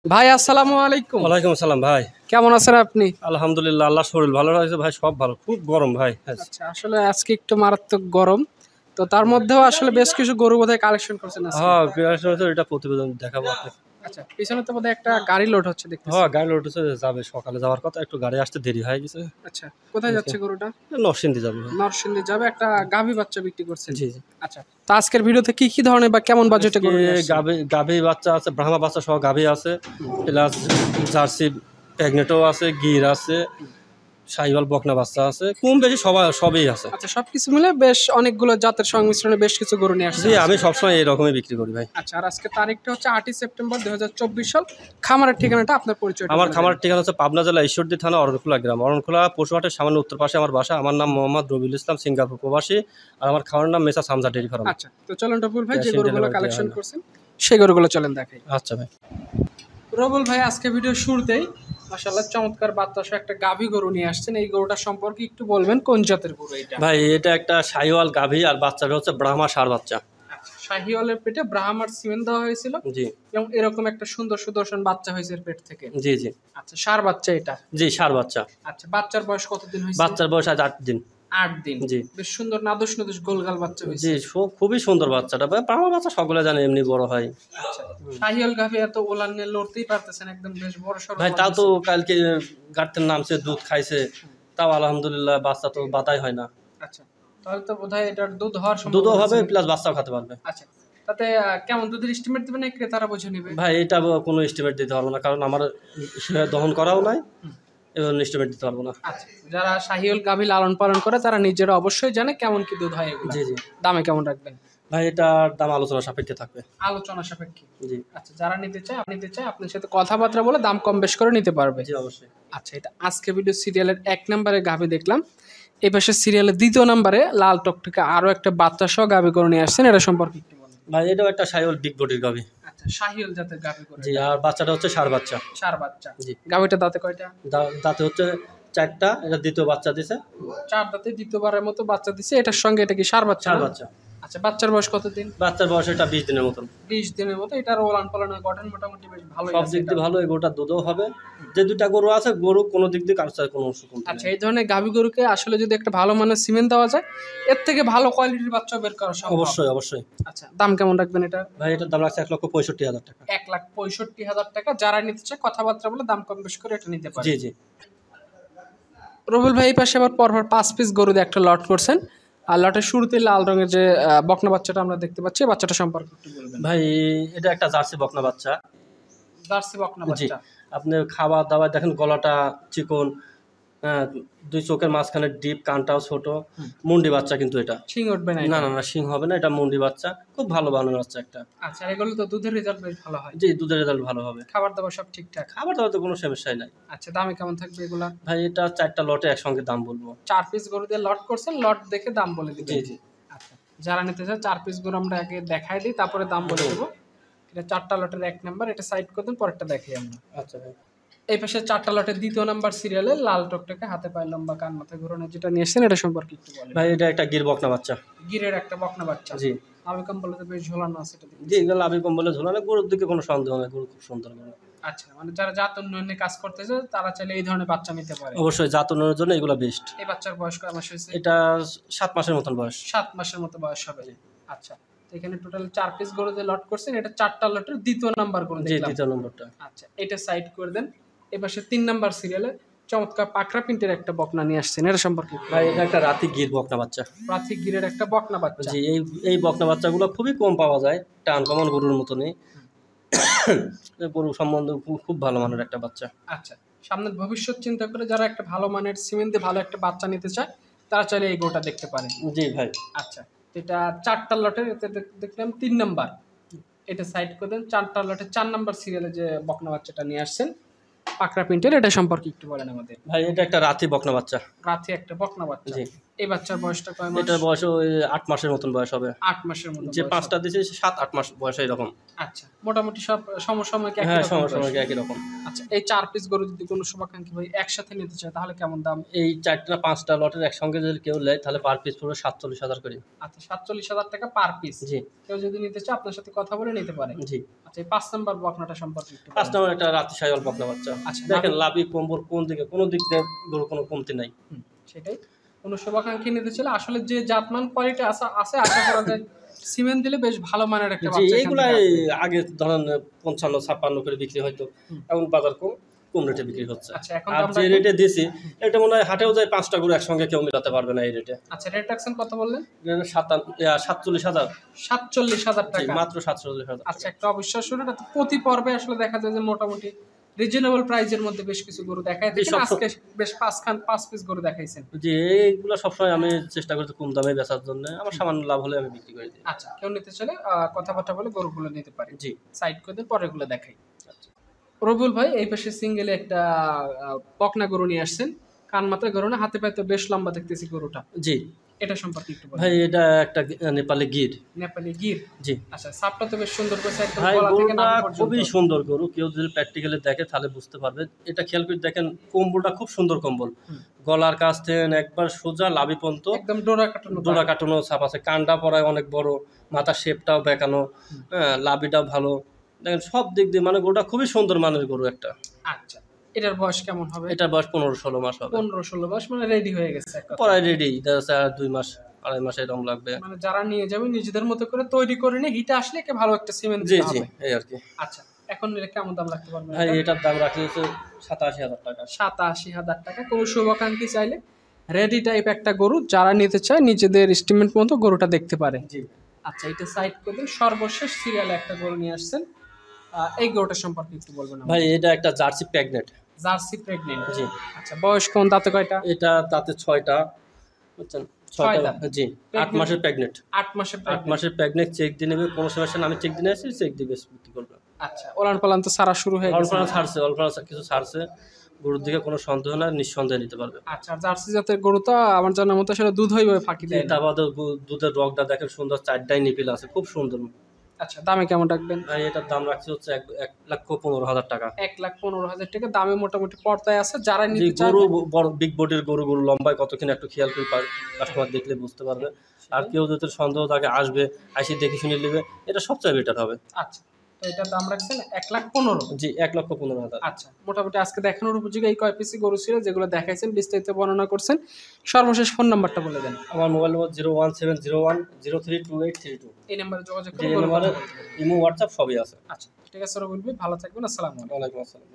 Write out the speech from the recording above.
ভাই আসসালামু আলাইকুম। ওয়ালাইকুম আসসালাম ভাই। কেমন আছেন আপনি? আলহামদুলিল্লাহ, আল্লাহ শরীর ভালো রাখছে ভাই, সব ভালো। খুব গরম ভাই আজ। আচ্ছা, আসলে আজকে একটু মারাত্মক গরম। তো তার মধ্যেও আসলে বেশ কিছু গরু বোধহয় কালেকশন করছেন আজকে। হ্যাঁ, এটা প্রতিবেদন দেখাবো আপনাকে। আচ্ছা, পিছনে তো বোধহয় একটা গাড়ি লোড হচ্ছে দেখতেছি। হ্যাঁ, গাড়ি লোড হচ্ছে, যাবে সকালে যাওয়ার কথা, একটু গাড়ি আসতে দেরি হয়ে গেছে। আচ্ছা, কোথায় যাচ্ছে গরুটা? নরসিংদী যাবে ভাই। নরসিংদী যাবে, একটা গাভী বাচ্চা বিক্রি করছেন। জি জি। আচ্ছা, তো আজকের ভিডিওতে কি কি ধরনের বা কেমন বাজেটে গরু নিয়ে আসছেন? গাভী বাচ্চা আছে, ব্রাহ্মা বাচ্চা সহ গাভী আছে, প্লাস জার্সি প্রেগনেটও আছে, গির আছে, শাহিওয়াল বকনা বাচ্চা আছে, কম বেশি সবই আছে। আচ্ছা, সবকিছু মিলে বেশ অনেকগুলো জাতের সংমিশ্রণে বেশ কিছু গরু নিয়ে আসছেন। জি, আমি সবসময় এইরকমই বিক্রি করি ভাই। আচ্ছা, আর আজকে তারিখটা হচ্ছে 8ই সেপ্টেম্বর 2024 সাল। খামারের ঠিকানাটা আপনার পরিচয়? আমার খামার ঠিকানা হচ্ছে পাবনা জেলা ঈশ্বরদী থানা অরণখোলা গ্রাম। অরণখোলা পশুহাটের সামান্য উত্তর পাশে আমার বাসা। আমার নাম মোহাম্মদ রবিউল ইসলাম, সিঙ্গাপুর প্রবাসী। আর আমার খামারের নাম মেসার্স হামজা ডেইরি ফার্ম। আচ্ছা, তো চলুন রবুল ভাই, যে Cash and গরুগুলো delivery কালেকশন দেওয়া হয় না। করছেন সেই গরুগুলো চলেন দেখাই। আচ্ছা ভাই। রবুল ভাই, আজকে ভিডিও শুরুতেই মাশাআল্লাহ চমৎকার বাচ্চা সহ একটা গাভী গরু নিয়ে আসছেন। এই গরুটা সম্পর্কে একটু বলবেন, কোন জাতের গরু এটা? ভাই, এটা একটা শাহিওয়াল গাভী, আর বাচ্চাটা হচ্ছে ব্রাহ্মা ষাঁড় বাচ্চা। আচ্ছা, শাহিওয়ালের পেটে ব্রাহ্মার সিমেন্ট দেওয়া হয়েছিল জি এবং এরকম একটা সুন্দর সুদর্শন বাচ্চা হয়েছে এর পেট থেকে। জি জি আচ্ছা, ষাঁড় বাচ্চা এটা? জি, ষাঁড় বাচ্চা। আচ্ছা, বাচ্চার বয়স কতদিন হয়েছে? বাচ্চার বয়স আজ 8 দিন। 8 দিন। জি বেশ সুন্দর নাদুস নাদুস গোলগাল বাচ্চা হয়েছে। জি, খুবই সুন্দর বাচ্চাটা ভাই। ব্রাহ্মা বাচ্চা সকলে জানে এমনি বড় হয়। আচ্ছা, শাহিওয়াল গাভী এত ওলান নিয়ে লড়তেই পারতেছেন, একদম বেশ বড় সড়ো ভাই, তাও তো কালকে গাড়িতে নামছে, দুধ খাইছে, তাও আলহামদুলিল্লাহ বাচ্চা তো বাতাই হয় না। আচ্ছা, তাহলে তো বোধহয় এটার দুধ হওয়ার দুধও সম্ভাবনা হবে, আছে। প্লাস বাচ্চাও খেতে পারবে। আচ্ছা, তাতে কেমন দুধের এস্টিমেট দিবেন না ক্রেতারা বুঝে নেবে? ভাই, এটা কোনো এস্টিমেট দিতে পারবো না, কারণ আমার দহন করাও নাই, এবং এস্টিমেট দিতে পারবো না। আচ্ছা, যারা শাহিওল গাভী লালন পালন করে তারা নিজেরা অবশ্যই জানে কেমন কি দুধ হয় এগুলো। জি জি। দামে কেমন রাখবেন? ভাই, এটার দাম আলোচনা সাপেক্ষে থাকবে। আলোচনা সাপেক্ষে। জি আচ্ছা, যারা নিতে চায় আপনার সাথে কথাবার্তা বলে দাম কম বেশ করে নিতে পারবে। জি, অবশ্যই। আচ্ছা, এটা আজকে ভিডিও সিরিয়ালের 1 নম্বরে গাভী দেখলাম। এই পাশে সিরিয়ালের 2য় নম্বরে লাল টকটকে আরো একটা বাচ্চা সহ গাভী করে নিয়ে আসছেন, এটা সম্পর্কে একটু বলেন। ভাই, এটাও একটা শাহিওয়াল বিগ বডির গাভী। আচ্ছা, শাহিওল জাতের গাভী করে। জি, আর বাচ্চাটা হচ্ছে ষাঁড় বাচ্চা। ষাঁড় বাচ্চা। জি। গাভীটা দাঁতে কয়টা? দাঁতে হচ্ছে 4টা, এটা দ্বিতীয় বাচ্চা দিছে। 4 দাঁতে দ্বিতীয়বারের মতো বাচ্চা দিছে। এটার সঙ্গে এটা কি ষাঁড় বাচ্চা? ষাঁড় বাচ্চা। আচ্ছা, বাচ্চার বয়স কতদিন? বাচ্চার বয়স এটা 20 দিনের মতন। 20 দিনের মতো। এটার ওলান পালনের গঠন মোটামুটি বেশ ভালোই সব আছে দিক এটা। দিয়ে ভালো, এগোটা দুধও হবে। যে 2টা গরু আছে, গরু কোনো দিক দিয়ে কারোর সাথে কোনো অসুখ নেই। আচ্ছা, এই ধরনের গাভী গরুকে আসলে যদি একটা ভালো মানের সিমেন্ট দেওয়া যায়, এর থেকে ভালো কোয়ালিটির বাচ্চা বের করা সম্ভব। অবশ্যই অবশ্যই। আচ্ছা, দাম কেমন রাখবেন এটা? ভাই, এটার দাম রাখছে 1,65,000 টাকা। 1,65,000 টাকা। যারা নিতে চায় কথাবার্তা বলে দাম কম বেশ করে এটা নিতে পারে। জি জি। রবুল ভাই, এই পাশে আবার পরপর 5 পিস গরু দিয়ে একটা লট করছেন। আর লটের শুরুতে লাল রঙের যে বকনা বাচ্চাটা আমরা দেখতে পাচ্ছি, এই বাচ্চাটা সম্পর্কে একটু বলবেন। ভাই, এটা একটা জার্সি বকনা বাচ্চা। জার্সি বকনা জি, বাচ্চা। আপনি খাবার দাবার দেখেন, গলাটা চিকন, হ্যাঁ, 2 চোখের মাঝখানে ডিপ, কানটাও ছোট, মুন্ডি বাচ্চা। কিন্তু এটা শিং উঠবে না না এটা? না না, শিং হবে না, এটা মুন্ডি বাচ্চা, খুব ভালো বানানো বাচ্চা একটা। আচ্ছা, আর এগুলো তো দুধের রেজাল্ট বেশ ভালো হয়। জি, দুধের রেজাল্ট ভালো হবে। খাবার দাবার সব ঠিকঠাক? খাবার দাবার তো কোনো সমস্যাই নাই। আচ্ছা, দামে কেমন থাকবে এগুলা? ভাই, এটা 4টা লটে একসঙ্গে দাম বলবো। 4 পিস গরু দিয়ে লট করছেন, লট দেখে দাম বলে দিবেন। জি জি। আচ্ছা, যারা নিতে চায় 4 পিস গরু আমরা আগে দেখাই দিই, তারপরে দাম বলে দেবো। এটা 4টা লটের 1 নাম্বার, এটা সাইড করে দিন, পরেরটা দেখাই আমরা। আচ্ছা ভাই। এই পাশে 4টা লটের 2য় নাম্বার সিরিয়ালে লাল টকটকে হাতে পায়ে লম্বা কান মাথায় ঘোরানো যেটা নিয়ে এসেছেন, এটা সম্পর্কে একটু বলেন। ভাই, এটা একটা গির বকনা বাচ্চা। গিরের একটা বকনা বাচ্চা। জি আমি কম বলে তো বেশ ঝোলানো আছে এটা দেখি। জি, এগুলো আমি কম বলে ঝোলানো, গরুর দিকে কোনো সন্দেহ নেই, গরু খুব সুন্দর গরু। আচ্ছা, মানে যারা জাত উন্নয়নে কাজ করতেছে তারা চাইলে এই ধরনের বাচ্চা নিতে পারে। অবশ্যই, জাতনের জন্য এগুলো বেস্ট। এই বাচ্চার বয়স কয় মাস হয়েছে? এটা 7 মাসের মতন বয়স। 7 মাসের মতো বয়স হবে। আচ্ছা, তো এখানে টোটাল 4 পিস গরু দিয়ে লট করছেন, এটা 4টা লটের 2য় নাম্বার গরু জি, দেখলাম। 2য় নম্বরটা। আচ্ছা, এটা সাইড করে দেন। এপাশে 3 নাম্বার সিরিয়ালে চমৎকার পাকড়া প্রিন্টের একটা বকনা নিয়ে আসছেন, এটা সম্পর্কে ভাই, এটা একটা রাতি গির বকনা বাচ্চা। প্রাথিক গিরের একটা বকনা বাচ্চা। জি, এই বকনা বাচ্চাগুলো খুবই কম পাওয়া যায়, একটা আনকমন গরুর মতনই। গরু সম্বন্ধে খুব ভালো মানের একটা বাচ্চা। আচ্ছা, সামনের ভবিষ্যৎ চিন্তা করে যারা একটা ভালো মানের সিমেন্ট দিয়ে ভালো একটা বাচ্চা নিতে চায় তারা চাইলে এই গরুটা দেখতে পারে। জি ভাই। আচ্ছা, এটা 4টা লটের, এতে দেখলাম 3 নাম্বার। এটা সাইড করে দেন। 4টা লটের 4 নাম্বার সিরিয়ালে যে বকনা বাচ্চাটা নিয়ে আসছেন পাকড়া প্রিন্টের, এটা সম্পর্কে একটু বলেন আমাদের। ভাই, এটা একটা রাতি বকনা বাচ্চা। রাতে একটা বকনা বাচ্চা। জি। এই বাচ্চার বয়সটা কয় মাস? এটার বয়স ওই 8 মাসের মতন বয়স হবে। 8 মাসের মতো যে বয়স 5টা হবে। দিয়েছে 7-8 মাস বয়স এরকম। আচ্ছা, মোটামুটি সব সমসাময়িক একই হ্যাঁ, রকম বয়স। সমসাময়িক একই রকম। আচ্ছা, এই 4 পিস গরু যদি কোনো শুভাকাঙ্ক্ষী ভাই একসাথে নিতে চায় তাহলে কেমন দাম? এই 4টা 5টা লটের একসঙ্গে যদি কেউ নেয় তাহলে পার পিস পড়বে 47,000 করে। আচ্ছা, 47,000 টাকা পার পিস। জি কেউ যদি নিতে চায় আপনার সাথে কথা বলে নিতে পারে। জি। আচ্ছা, এই 5 নাম্বার বকনাটা সম্পর্কে একটু 5 বলুন। নম্বর একটা রাতি সাইওয়াল বকনা বাচ্চা। আচ্ছা, দেখেন লাভি কম্বল কোন দিকে, কোনো দিক দিয়ে গরু কোনো কমতি নাই। সেটাই। কোনো শুভাকাঙ্ক্ষী নিতে চাইলে আসলে যে জাতমান কোয়ালিটি আছে আশা করা যায় সিমেন্ট দিলে বেশ ভালো মানের একটা জি, বাচ্চা এখান এইগুলা থেকে আসবে। আগে ধরেন 55-56 করে বিক্রি হয়তো, এখন বাজার কম রেটে বিক্রি হচ্ছে। আচ্ছা, এখন আর তো আমরা যে রেটে দিছি এটা মনে হয় হাটেও যায় 5টা গরু একসঙ্গে কেউ মিলাতে পারবে না এই রেটে। আচ্ছা, রেট রাখছেন কত বললেন? 47,000। 47,000 জি, টাকা। মাত্র 47,000। আচ্ছা, একটা অবিশ্বাস্য রেট। প্রতি পর্বে আসলে দেখা যায় যে মোটামুটি রিজনেবল প্রাইজের মধ্যে বেশ কিছু গরু দেখায় জি, দেখেন। আজকে বেশ 5 পিস গরু দেখাইছেন। জি, এইগুলো সবসময় আমি চেষ্টা করছি কম দামে বেচার জন্য, আমার সামান্য লাভ হলে আমি বিক্রি করে দিই। আচ্ছা, কেউ নিতে চাইলে কথাবার্তা বলে গরুগুলো নিতে পারে। জি সাইড করে দিয়ে পরেরগুলো দেখাই। রবিউল ভাই এই পাশে সিঙ্গেলে একটা বকনা গরু নিয়ে আসছেন। কান মাথায় গরু না, হাতে পায়ে তো বেশ লম্বা দেখতেছি গরুটা। জি এটা সম্পর্কে একটু বলুন। ভাই, এটা একটা নেপালি গির। নেপালি গির। জি আচ্ছা, সাপটা তো বেশ সুন্দর করেছে একদম ভাই, গলা থেকে গরুটা নাভি পর্যন্ত। খুবই সুন্দর গরু, কেউ যদি প্র্যাকটিক্যালি দেখে তাহলে বুঝতে পারবে। এটা খেয়াল করে দেখেন, কম্বলটা খুব সুন্দর কম্বল, গলার কাছ থেকে একবার সোজা লাভি পর্যন্ত একদম ডোরা কাটানো। ডোরা কাটানো ছাপ আছে, কানটা পরায় অনেক বড়, মাথার শেপটাও বেঁকানো, হ্যাঁ, লাভিটাও ভালো। দেখেন সব দিক দিয়ে মানে গরুটা খুবই সুন্দর মানের গরু একটা। আচ্ছা, এটার বয়স কেমন হবে? এটার বয়স 15-16 মাস হবে। 15-16 মাস, মানে রেডি হয়ে গেছে এক কথায়। পরায় রেডি, দেখা যাচ্ছে আর 2 মাস 2.5 মাস এরকম লাগবে। মানে যারা নিয়ে যাবে নিজেদের মতো করে তৈরি করে নিয়ে হিটে আসলে একে ভালো একটা সিমেন্ট জি দিতে জি, হবে। এই আর কি। আচ্ছা, এখন এটা কেমন দাম রাখতে পারবেন? ভাই এটার দাম রাখি হচ্ছে 87,000 টাকা। 87,000 টাকা। কোনো শুভাকাঙ্ক্ষী চাইলে রেডি টাইপ একটা গরু যারা নিতে চায় নিজেদের এস্টিমেট মতো গরুটা দেখতে পারে। জি আচ্ছা, এটা সাইড করে দিন। সর্বশেষ সিরিয়ালে একটা গরু নিয়ে আসছেন। এই গরুটা সম্পর্কে একটু বলবেন আমাকে। ভাই, এটা একটা জার্সি প্রেগনেন্ট। Jersey pregnant. জি, আচ্ছা, বয়স কেমন, দাঁতে কয়টা? এটা তাতে 6টা, বুঝছেন? 6টা। জি, 8 মাসের প্রেগনেন্ট। 8 মাসের 8 প্রেগনেন্ট। মাসের প্রেগনেন্ট, চেক দিয়ে নেবে, কোনো সমস্যা না। আমি চেক দিয়ে আসছি, চেক দিয়ে বিক্রি করবে। আচ্ছা, ওলান পালান তো সারা শুরু হয়ে গেছে। অল্প কিছু ছাড়ছে, গরুর দিকে কোনো সন্দেহ না, নিঃসন্দেহে নিতে পারবে। আচ্ছা, আর জার্সি জাতের গরু তো আমার জানার মতো সেটা দুধ হইবে ফাঁকি দেয় না। তার বাদে দুধের রগটা দেখেন সুন্দর, 4টাই নিপিল আছে, খুব সুন্দর। আচ্ছা, দামে কেমন রাখবেন? ভাই এটার দাম রাখছি হচ্ছে 1,15,000 টাকা। 1,15,000 টাকা দামে মোটামুটি পর্দায় আছে। যারা যে নিতে চায় গরু বড় বিগ বডির গরু লম্বায় কতক্ষণ একটু খেয়াল করে কাস্টমার দেখলে বুঝতে পারবে। আর কেউ যদি সন্দেহ তাকে আসবে, আসি দেখে শুনে নেবে, এটা সবচেয়ে বেটার হবে। আচ্ছা, তো এটার দাম রাখছেন 1,15,000। জি, 1,15,000। আচ্ছা, মোটামুটি আজকে দেখানোর উপযোগী এই কয় পিসি গরু ছিল যেগুলো দেখাইছেন, বিস্তারিত বর্ণনা করছেন। সর্বশেষ ফোন নাম্বারটা বলে দেন। আমার মোবাইল নম্বর 01701032832। এই নাম্বারে যোগাযোগ যে করে গরু নম্বরে কথা বলতে পারবেন। ইমো, হোয়াটসঅ্যাপ সবই আছে। আচ্ছা, ঠিক আছে রবিউল ভাই, ভালো থাকবেন। আসসালামু আলাইকুম। ওয়ালাইকুম আসসালাম।